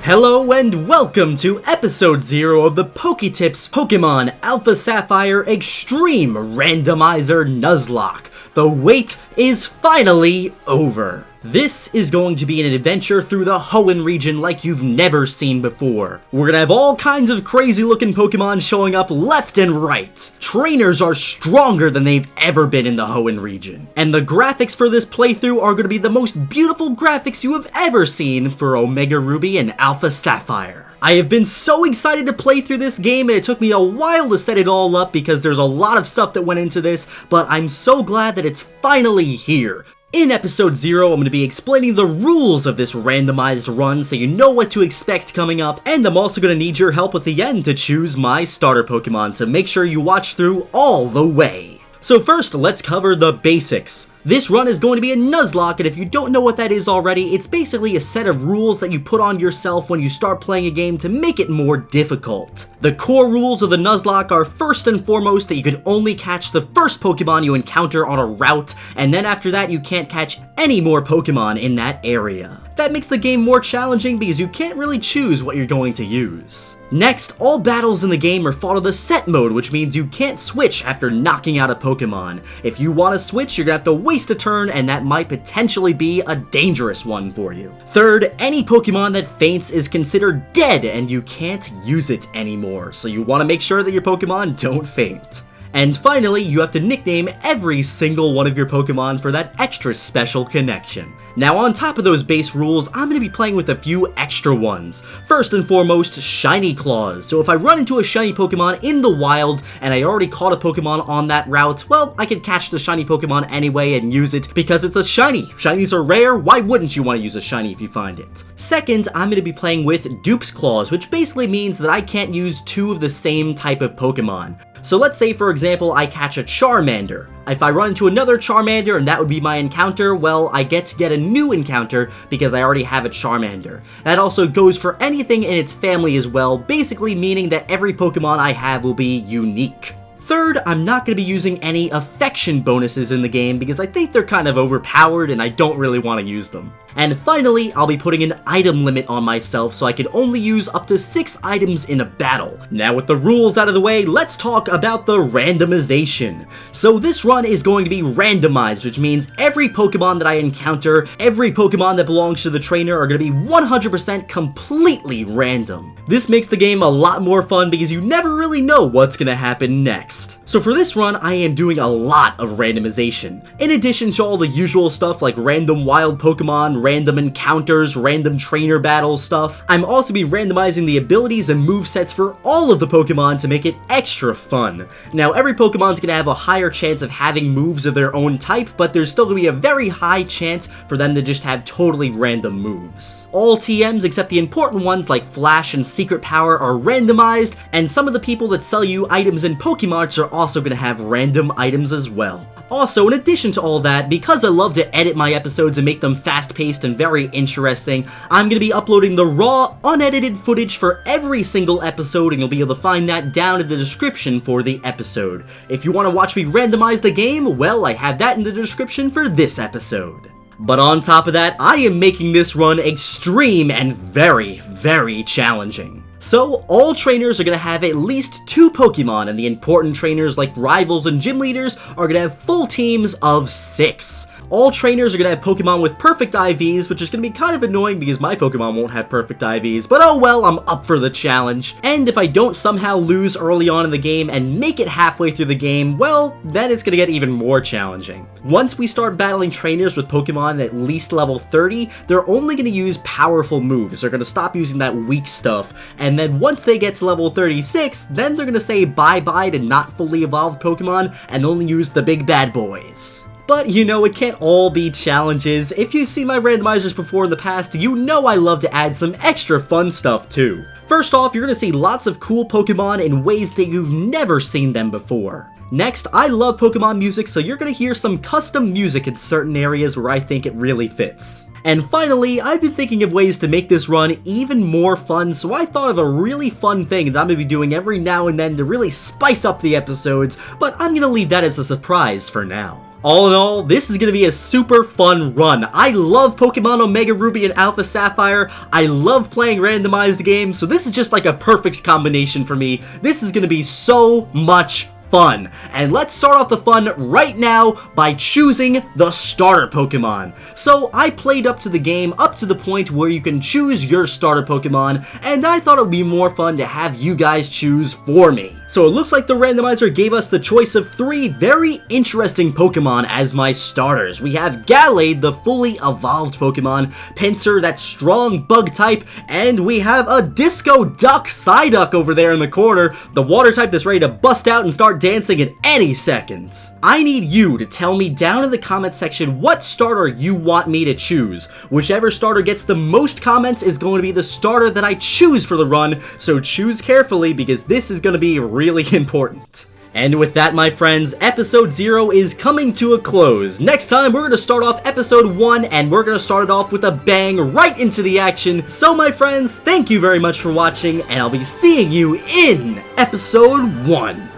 Hello and welcome to episode 0 of the PokeTips Pokemon Alpha Sapphire Extreme Randomizer Nuzlocke. The wait is finally over. This is going to be an adventure through the Hoenn region like you've never seen before. We're gonna have all kinds of crazy looking Pokemon showing up left and right. Trainers are stronger than they've ever been in the Hoenn region. And the graphics for this playthrough are gonna be the most beautiful graphics you have ever seen for Omega Ruby and Alpha Sapphire. I have been so excited to play through this game, and it took me a while to set it all up because there's a lot of stuff that went into this, but I'm so glad that it's finally here. In episode 0, I'm going to be explaining the rules of this randomized run so you know what to expect coming up, and I'm also going to need your help at the end to choose my starter Pokemon, so make sure you watch through all the way. So first, let's cover the basics. This run is going to be a Nuzlocke, and if you don't know what that is already, it's basically a set of rules that you put on yourself when you start playing a game to make it more difficult. The core rules of the Nuzlocke are first and foremost that you can only catch the first Pokemon you encounter on a route, and then after that you can't catch any more Pokemon in that area. That makes the game more challenging because you can't really choose what you're going to use. Next, all battles in the game are fought in the set mode, which means you can't switch after knocking out a Pokemon. If you want to switch, you're gonna have to waste a turn, and that might potentially be a dangerous one for you. Third, any Pokemon that faints is considered dead and you can't use it anymore, so you want to make sure that your Pokemon don't faint. And finally, you have to nickname every single one of your Pokemon for that extra special connection. Now on top of those base rules, I'm going to be playing with a few extra ones. First and foremost, Shiny Claws. So if I run into a shiny Pokemon in the wild, and I already caught a Pokemon on that route, well, I can catch the shiny Pokemon anyway and use it because it's a shiny. Shinies are rare, why wouldn't you want to use a shiny if you find it? Second, I'm going to be playing with Dupe's Claws, which basically means that I can't use two of the same type of Pokemon. So let's say, for example, I catch a Charmander. If I run into another Charmander and that would be my encounter, well, I get to get a new encounter because I already have a Charmander. That also goes for anything in its family as well, basically meaning that every Pokemon I have will be unique. Third, I'm not going to be using any affection bonuses in the game because I think they're kind of overpowered and I don't really want to use them. And finally, I'll be putting an item limit on myself so I can only use up to 6 items in a battle. Now with the rules out of the way, let's talk about the randomization. So this run is going to be randomized, which means every Pokemon that I encounter, every Pokemon that belongs to the trainer are going to be 100% completely random. This makes the game a lot more fun because you never really know what's going to happen next. So for this run, I am doing a lot of randomization. In addition to all the usual stuff like random wild Pokemon, random encounters, random trainer battle stuff, I'm also be randomizing the abilities and movesets for all of the Pokemon to make it extra fun. Now every Pokemon's going to have a higher chance of having moves of their own type, but there's still going to be a very high chance for them to just have totally random moves. All TMs except the important ones like Flash and Secret Power are randomized, and some of the people that sell you items in Pokemarts are also going to have random items as well. Also, in addition to all that, because I love to edit my episodes and make them fast-paced and very interesting, I'm going to be uploading the raw, unedited footage for every single episode, and you'll be able to find that down in the description for the episode. If you want to watch me randomize the game, well, I have that in the description for this episode. But on top of that, I am making this run extreme and very, very challenging. So, all trainers are going to have at least 2 Pokemon, and the important trainers like rivals and gym leaders are going to have full teams of 6. All trainers are going to have Pokemon with perfect IVs, which is going to be kind of annoying because my Pokemon won't have perfect IVs, but oh well, I'm up for the challenge. And if I don't somehow lose early on in the game and make it halfway through the game, well, then it's going to get even more challenging. Once we start battling trainers with Pokemon at least level 30, they're only going to use powerful moves. They're going to stop using that weak stuff, and then once they get to level 36, then they're going to say bye-bye to not fully evolved Pokemon and only use the big bad boys. But you know, it can't all be challenges. If you've seen my randomizers before in the past, you know I love to add some extra fun stuff too. First off, you're going to see lots of cool Pokemon in ways that you've never seen them before. Next, I love Pokemon music, so you're going to hear some custom music in certain areas where I think it really fits. And finally, I've been thinking of ways to make this run even more fun, so I thought of a really fun thing that I'm going to be doing every now and then to really spice up the episodes, but I'm going to leave that as a surprise for now. All in all, this is going to be a super fun run. I love Pokemon Omega Ruby and Alpha Sapphire. I love playing randomized games, so this is just like a perfect combination for me. This is going to be so much fun. And let's start off the fun right now by choosing the starter Pokemon. So I played up to the game up to the point where you can choose your starter Pokemon, and I thought it would be more fun to have you guys choose for me. So it looks like the randomizer gave us the choice of 3 very interesting Pokemon as my starters. We have Gallade, the fully evolved Pokemon, Pinsir, that strong bug type, and we have a Disco Duck Psyduck over there in the corner, the water type that's ready to bust out and start dancing at any second. I need you to tell me down in the comment section what starter you want me to choose. Whichever starter gets the most comments is going to be the starter that I choose for the run, so choose carefully because this is going to be really important. And with that, my friends, episode 0 is coming to a close. Next time, we're going to start off episode 1, and we're going to start it off with a bang right into the action. So, my friends, thank you very much for watching, and I'll be seeing you in episode 1.